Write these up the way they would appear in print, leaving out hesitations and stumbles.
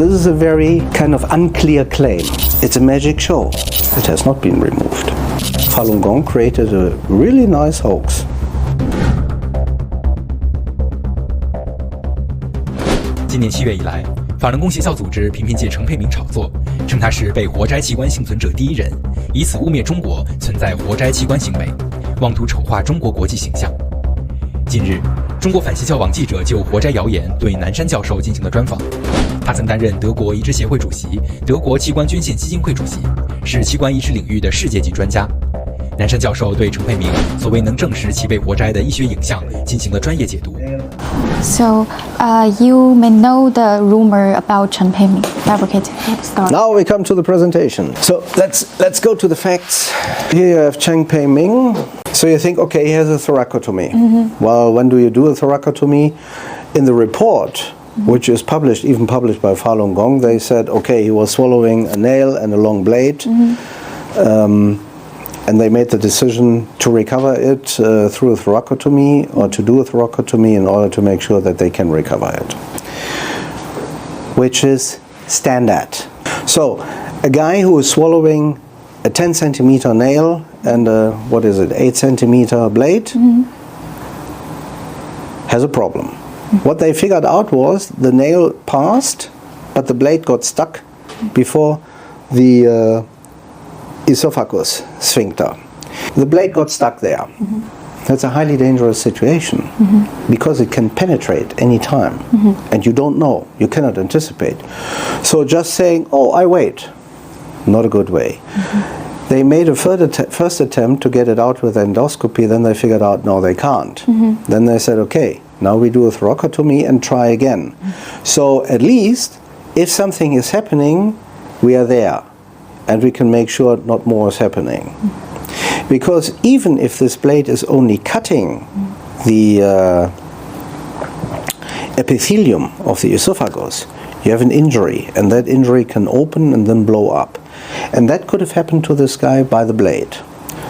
This is a very kind of unclear claim. It's a magic show. It has not been removed. Falun Gong created a really nice hoax. 今年7月以来，法轮功邪教组织频频借程佩明炒作，称他是被活摘器官幸存者第一人，以此污蔑中国存在活摘器官行为，妄图丑化中国国际形象。近日，中国反邪教网记者就活摘谣言对南山教授进行了专访。他曾担任德国移植协会主席、德国器官捐献基金会主席，是器官移植领域的世界级专家。南山教授对程佩明所谓能证实其被活摘的医学影像进行了专业解读。So, you may know the rumor about Chen Peiming fabricating story. Now we come to the presentation. So let's go to the facts. Here you have Chen Peiming. So you think, okay, he has a thoracotomy. Well, when do you do a thoracotomy? In the report, which is published, even published by Falun Gong, they said, okay, he was swallowing a nail and a long blade. And they made the decision to recover it through a thoracotomy or to do a thoracotomy in order to make sure that they can recover it, which is standard. So a guy who is swallowing a 10 centimeter nail and a, 8 centimeter blade has a problem. What they figured out was the nail passed, but the blade got stuck before the esophagus sphincter. The blade got stuck there. That's a highly dangerous situation because it can penetrate any time and you don't know, you cannot anticipate. So just saying, oh, I wait, not a good way. They made a first attempt to get it out with endoscopy, then they figured out, no, they can't. Then they said, okay, now we do a thoracotomy and try again. So at least, if something is happening, we are there. And we can make sure not more is happening. Because even if this blade is only cutting the epithelium of the esophagus, you have an injury, and that injury can open and then blow up. And that could have happened to this guy by the blade.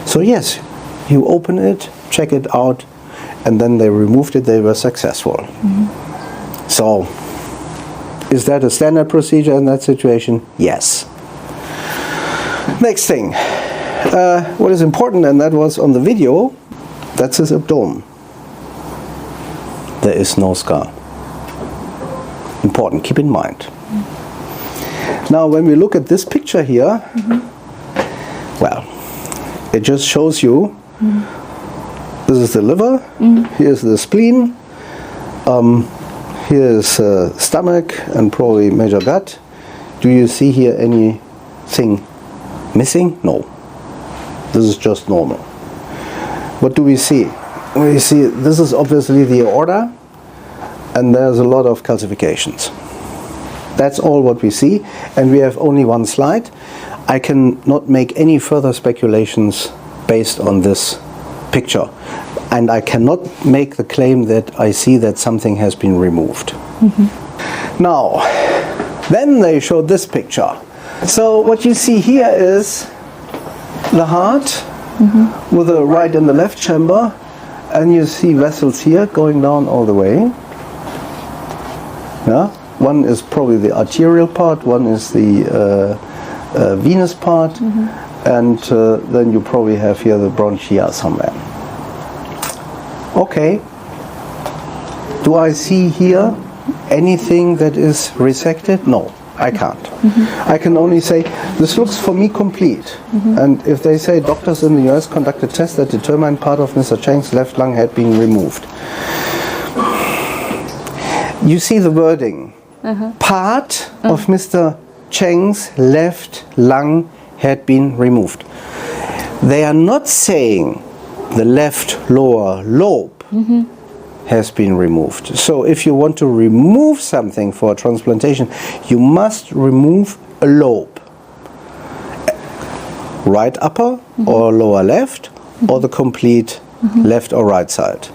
So yes, you open it, check it out, and then they removed it, they were successful. So, is that a standard procedure in that situation? Yes. Next thing, what is important, and that was on the video, that's his abdomen. There is no scar. Important, keep in mind. Now when we look at this picture here, well, it just shows you, this is the liver, here's the spleen, here's stomach and probably major gut. Do you see here anything missing? No. This is just normal. What do we see? We see this is obviously the aorta and there's a lot of calcifications. That's all what we see, and we have only one slide. I cannot make any further speculations based on this picture, and I cannot make the claim that I see that something has been removed. Now, then they showed this picture. So what you see here is the heart with the right and the left chamber, and you see vessels here going down all the way. Yeah? One is probably the arterial part, one is the venous part, and then you probably have here the bronchia somewhere. Okay. Do I see here anything that is resected? No. I can't. I can only say, this looks for me complete. And if they say doctors in the US conducted tests that determined part of Mr. Cheng's left lung had been removed. You see the wording. Part of Mr. Cheng's left lung had been removed. They are not saying the left lower lobe has been removed. So if you want to remove something for transplantation, you must remove a lobe. Right upper or lower left, or the complete left or right side.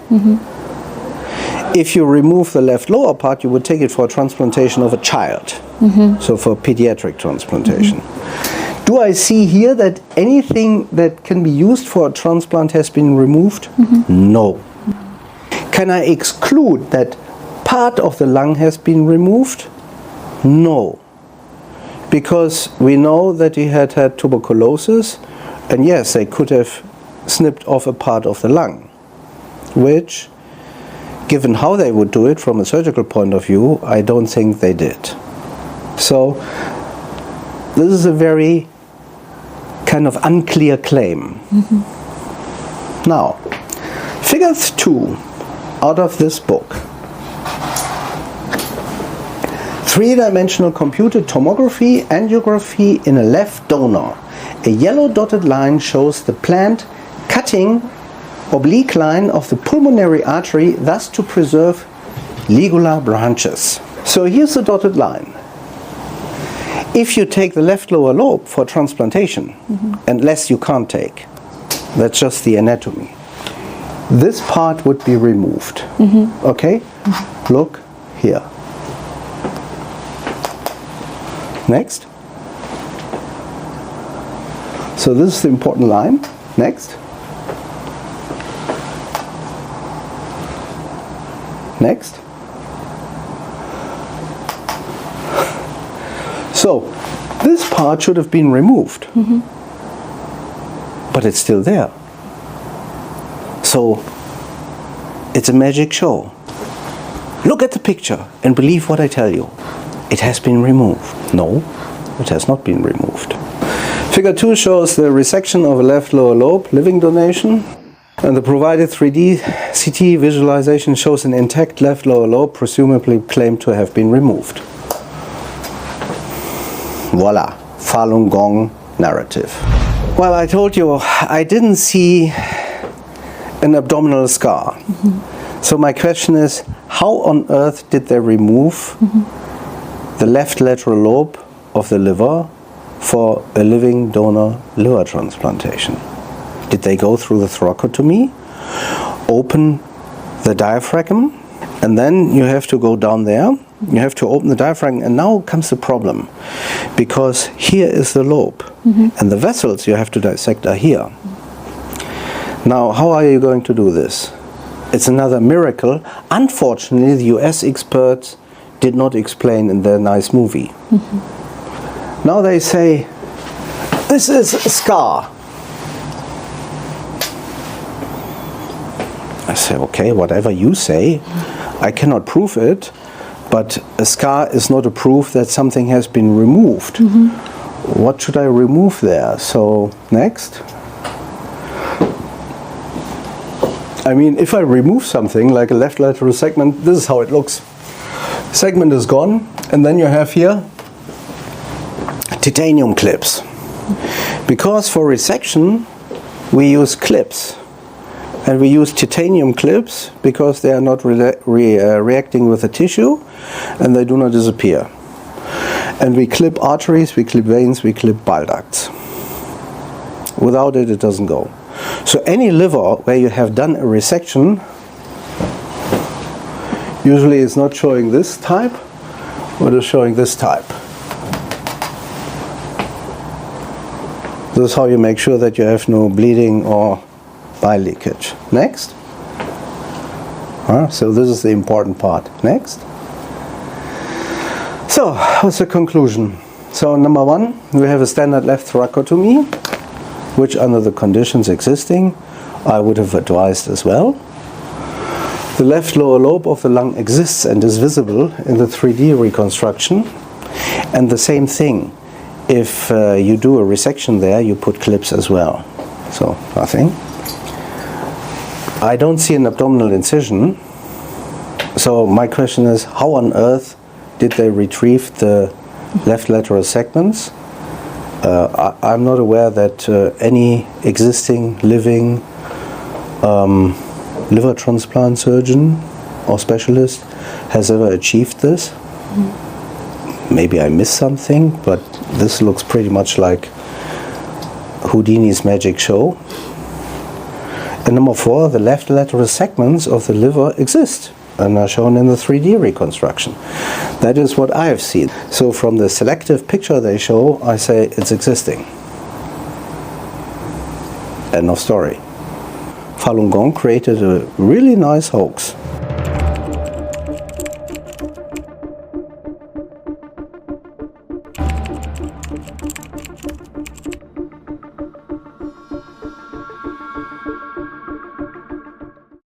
If you remove the left lower part, you would take it for a transplantation of a child. So for pediatric transplantation. Do I see here that anything that can be used for a transplant has been removed? No. Can I exclude that part of the lung has been removed? No. because we know that he had had tuberculosis, and yes, they could have snipped off a part of the lung, which, given how they would do it from a surgical point of view, I don't think they did. So this is a very kind of unclear claim. Now, figure 2 out of this book. 3-dimensional computed tomography angiography in a left donor. A yellow dotted line shows the planned cutting oblique line of the pulmonary artery, thus to preserve ligular branches. So here's the dotted line. If you take the left lower lobe for transplantation, unless you can't take, that's just the anatomy, this part would be removed. Okay? Look here. Next. So this is the important line. Next. Next. So this part should have been removed, but it's still there. So it's a magic show. Look at the picture and believe what I tell you. It has been removed. No, it has not been removed. Figure 2 shows the resection of a left lower lobe, living donation, and the provided 3D CT visualization shows an intact left lower lobe, presumably claimed to have been removed. Voila, Falun Gong narrative. Well, I told you I didn't see an abdominal scar. So my question is, how on earth did they remove the left lateral lobe of the liver for a living donor liver transplantation? Did they go through the thoracotomy, open the diaphragm, and then you have to go down there, you have to open the diaphragm, and now comes the problem, because here is the lobe, and the vessels you have to dissect are here. Now, how are you going to do this? It's another miracle. Unfortunately, the US experts did not explain in their nice movie. Now they say, this is a scar. I say, okay, whatever you say, I cannot prove it, but a scar is not a proof that something has been removed. What should I remove there? So, next. I mean, if I remove something like a left lateral segment, this is how it looks. Segment is gone, and then you have here titanium clips. Because for resection, we use clips. And we use titanium clips because they are not reacting with the tissue, and they do not disappear. And we clip arteries, we clip veins, we clip bile ducts. Without it, it doesn't go. So any liver where you have done a resection, usually it's not showing this type, but it's showing this type. This is how you make sure that you have no bleeding or bile leakage. Next. So this is the important part. Next. So, what's the conclusion? So, number 1, we have a standard left thoracotomy, which under the conditions existing, I would have advised as well. The left lower lobe of the lung exists and is visible in the 3D reconstruction. And the same thing, if you do a resection there, you put clips as well. So, nothing. I don't see an abdominal incision. So my question is, how on earth did they retrieve the left lateral segments? I'm not aware that any existing living liver transplant surgeon or specialist has ever achieved this. Maybe I missed something, but this looks pretty much like Houdini's magic show. And number 4, the left lateral segments of the liver exist and are shown in the 3D reconstruction. That is what I have seen. So from the selective picture they show, I say it's existing. End of story. Falun Gong created a really nice hoax.